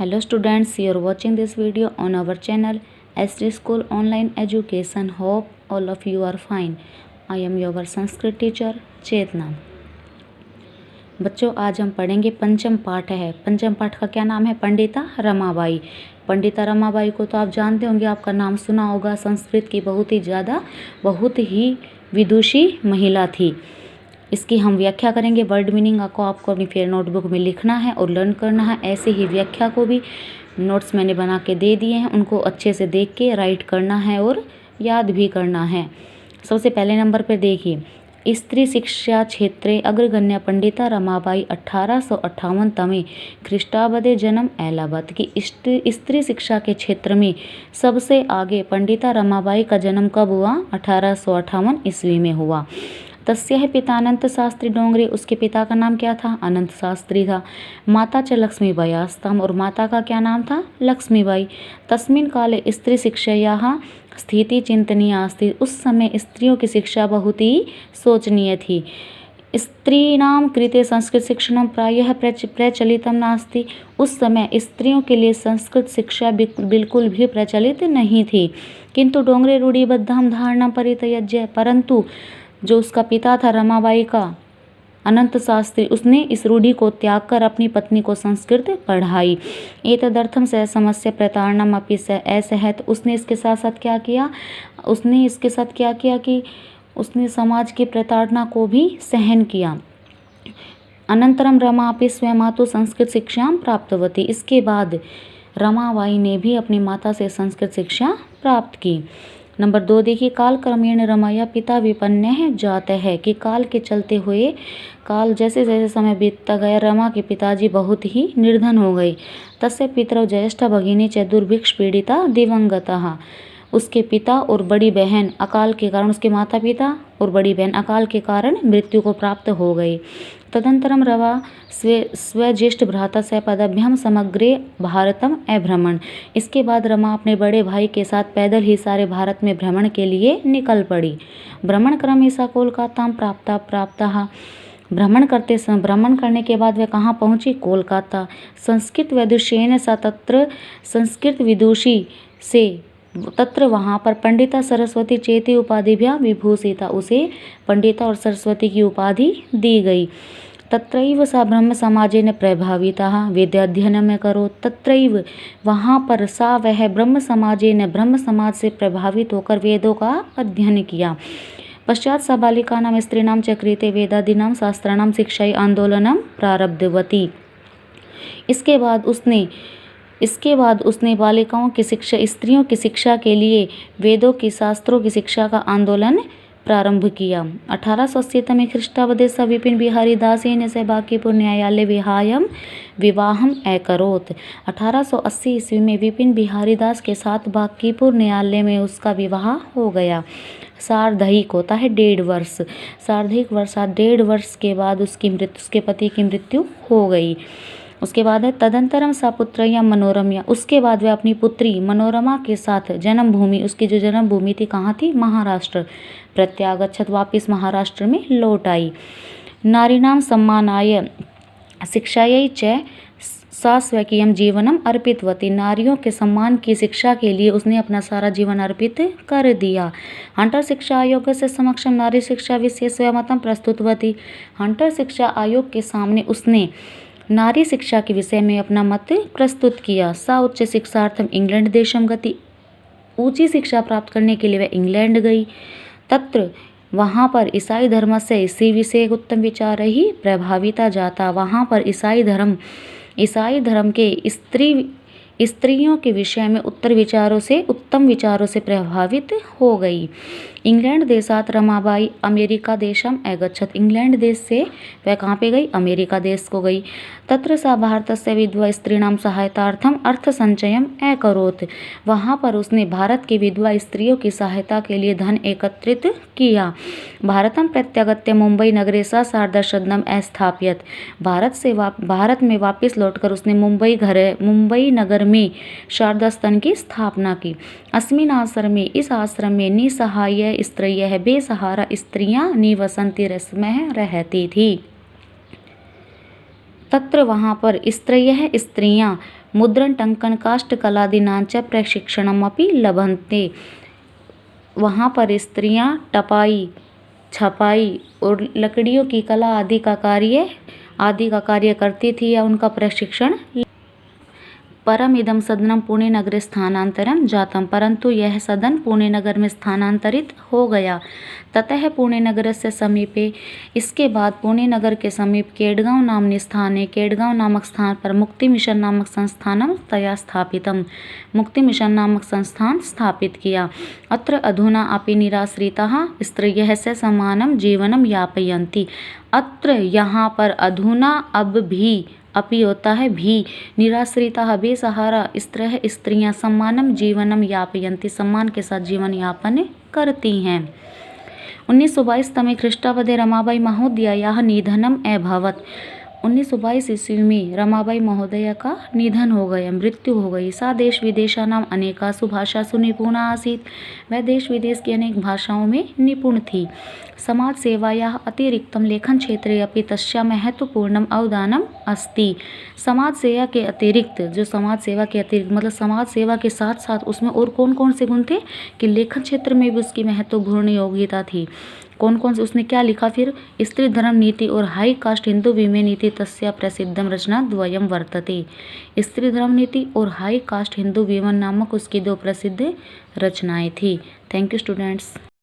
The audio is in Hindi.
Hello students, you are watching this video on our channel SD School Online Education. Hope all of you are fine. I am your Sanskrit teacher Chetna. बच्चों, आज हम पढ़ेंगे पंचम पाठ है। पंचम पाठ का क्या नाम है? पंडिता रमाबाई। पंडिता रमाबाई को तो आप जानते होंगे, आपका नाम सुना होगा। संस्कृत की बहुत ही विदुषी महिला थी। इसकी हम व्याख्या करेंगे। वर्ड मीनिंग को आपको अपनी फेयर नोटबुक में लिखना है और लर्न करना है। ऐसे ही व्याख्या को भी नोट्स मैंने बना के दे दिए हैं, उनको अच्छे से देख के राइट करना है और याद भी करना है। सबसे पहले नंबर पर देखिए, स्त्री शिक्षा क्षेत्रे अग्रगण्य पंडिता रमाबाई 1858 तमे ख्रीष्टाब्दे जन्म एलाहाबाद की। स्त्री शिक्षा के क्षेत्र में सबसे आगे पंडिता रमाबाई का जन्म कब हुआ? 1858 ईस्वी में हुआ। तस्याः पिता अनंत शास्त्री डोंगरे, उसके पिता का नाम क्या था? अनंत शास्त्री था। माता च लक्ष्मीबाई आस्ताम, और माता का क्या नाम था? लक्ष्मीबाई। तस्मिन् काले स्त्री शिक्षायाः स्थिति चिंतनीय आस्ति, उस समय स्त्रियों की शिक्षा बहुत ही शोचनीय थी। स्त्रीणां कृते संस्कृत शिक्षणं प्रायः प्रचलितं नास्ति, उस समय स्त्रियों के लिए संस्कृत शिक्षा बिल्कुल भी प्रचलित नहीं थी। किंतु डोंगरे रूढ़िबद्धां धारणां परित्यज्य, परंतु जो उसका पिता था रमाबाई का, अनंत शास्त्री, उसने इस रूढ़ि को त्याग कर अपनी पत्नी को संस्कृत पढ़ाई। एतदर्थम स समस्या प्रताड़नम अपि स असहत, उसने इसके साथ साथ क्या किया कि उसने समाज की प्रताड़ना को भी सहन किया। अनंतरम रमा अपि स्वयं संस्कृत शिक्षा प्राप्तवती, इसके बाद रमाबाई ने भी अपनी माता से संस्कृत शिक्षा प्राप्त की। नंबर 2 देखिए, काल क्रमेण रमाया पिता विपन्न जाता है, कि काल के चलते हुए जैसे जैसे समय बीतता गया, रमा के पिताजी बहुत ही निर्धन हो गए। तस्य पितरौ ज्येष्ठा भगिनी च दुर्भिक्ष पीड़िता दिवंगता, उसके पिता और बड़ी बहन अकाल के कारण, उसके माता पिता और बड़ी बहन अकाल के कारण मृत्यु को प्राप्त हो गई। तदंतरम रवा स्वज्येष्ठ भ्राता से पदाभ्याम समग्रे भारतम अभ्रमण, इसके बाद रमा अपने बड़े भाई के साथ पैदल ही सारे भारत में भ्रमण के लिए निकल पड़ी। भ्रमण क्रम सा कोलकाता प्राप्ता, भ्रमण करने के बाद वह कहाँ पहुँची? कोलकाता। संस्कृत विदुषेन सा तत्र, संस्कृत विदुषी से तत्र वहाँ पर पंडिता सरस्वती चेती उपाधिभ्या विभूषिता, उसे पंडिता और सरस्वती की उपाधि दी गई। तत्रैव सा ब्रह्म समाजेन प्रभाविता वेदाध्ययनम करोत्, तत्रैव वहाँ पर सा वह ब्रह्म समाज से प्रभावित होकर वेदों का अध्ययन किया। पश्चात सा बालिकानां स्त्रीणां च कृते वेदादीनां शास्त्राणां शिक्षायै आंदोलनं प्रारब्धवती, इसके बाद उसने बालिकाओं की शिक्षा, स्त्रियों की शिक्षा के लिए वेदों की शास्त्रों की शिक्षा का आंदोलन प्रारंभ किया। 1880 में ख्रीष्टाब्दे स विपिन बिहारी दासेन से बांकीपुर न्यायालय विवाहम अकरोत्, 1880 ईस्वी में विपिन बिहारी दास के साथ बांकीपुर न्यायालय में उसका विवाह हो गया। सार्धहिक होता है 1.5 वर्ष, सार्धहिक वर्ष 1.5 वर्ष के बाद उसके पति की मृत्यु हो गई। उसके बाद है तदंतरम सा पुत्रया मनोरमा, उसके बाद वह अपनी पुत्री मनोरमा के साथ जन्मभूमि, उसकी जो जन्मभूमि थी कहाँ थी? महाराष्ट्र। प्रत्यागच्छत, वापिस महाराष्ट्र में लौट आई। नारीणाम सम्मानाय शिक्षायै च सा स्वकीयं जीवनम अर्पितवती, नारियों के सम्मान की शिक्षा के लिए उसने अपना सारा जीवन अर्पित कर दिया। हंटर शिक्षा आयोग से समक्षम नारी शिक्षा विषय स्वयं प्रस्तुतवती, हंटर शिक्षा आयोग के सामने उसने नारी शिक्षा के विषय में अपना मत प्रस्तुत किया। सा उच्च शिक्षार्थम इंग्लैंड देशम गति, ऊंची शिक्षा प्राप्त करने के लिए वह इंग्लैंड गई। तत्र वहाँ पर ईसाई धर्म से इसी विषय उत्तम विचार ही प्रभाविता जाता, वहाँ पर ईसाई धर्म के स्त्रियों के विषय में उत्तम विचारों से प्रभावित हो गई। इंग्लैंड देशात रमाबाई अमेरिका देशम अगच्छत, इंग्लैंड देश से वह कहाँ पे गई? अमेरिका देश को गई। तत्र सा भारतस्य विधवा स्त्रीणां सहायतार्थम अर्थ संचयम अकरोत्, वहाँ पर उसने भारत की विधवा स्त्रियों की सहायता के लिए धन एकत्रित किया। भारतम प्रत्यागत्य मुंबई नगरे सा सार्धशतम् अस्थाप्यत, भारत में वापस लौटकर उसने मुंबई नगर में शारदास्तन की स्थापना की। अस्मिन् आश्रमे, इस आश्रम में निसहाय स्त्रियः, बेसहारा स्त्रियां निवसन्ति, रस्मः रहती थी। तत्र वहाँ पर स्त्रयः स्त्रियाँ मुद्रण टंकन काष्ठकलादीनांच प्रशिक्षणमपि लभन्ते। वहाँ पर स्त्रियाँ टपाई, छपाई और लकड़ियों की कला आदि का कार्य करती थी या उनका प्रशिक्षण। परम इदम सदनम पुणे नगरे स्थानांतरम जातम, परंतु यह सदन पुणे नगर में स्थानांतरित हो गया। ततः पुणे नगर से समीपे, इसके बाद पुणे नगर के समीप केडगांव नामनी स्थाने, केडगांव नामक स्थान पर मुक्ति मिशन नामक संस्थानम तया स्थापितम, मुक्ति मिशन नामक संस्थान स्थापित किया। अत्र अधुना अपि निराश्रिताः स्त्रियः से समानम जीवनम यापयन्ति। अत्र यहाँ पर अधुना अब भी, अपि होता है भी, निराश्रिता बेसहारा स्त्रियाँ सम्मानम जीवनम यापयन्ति, सम्मान के साथ जीवन यापन करती हैं। 1922 तमे ख्रीष्टाब्दे रमाबाई महोदयायाः निधनम अभवत्। 1922 ईस्वी में रमाबाई महोदया का निधन हो गया, मृत्यु हो गई। सा देश विदेशानाम अनेकासु भाषासु निपुणा आसीत्। वह देश विदेश की अनेक भाषाओं में निपुण थी। समाज सेवायाः अतिरिक्तं लेखन क्षेत्रे अपि तस्याः महत्वपूर्णम् अवदानम् अस्ति। समाज सेवा के अतिरिक्त, जो समाज सेवा के अतिरिक्त मतलब समाज सेवा के साथ साथ उसमें और कौन कौन से गुण थे कि लेखन क्षेत्र में भी उसकी महत्वपूर्ण योग्यता थी। कौन कौन से, उसने क्या लिखा फिर, स्त्री धर्म नीति और हाई कास्ट हिंदू विमे नीति तस्या प्रसिद्धम रचना द्वयम वर्तते। स्त्री धर्म नीति और हाई कास्ट हिंदू विमन नामक उसकी दो प्रसिद्ध रचनाएं थी। Thank you students.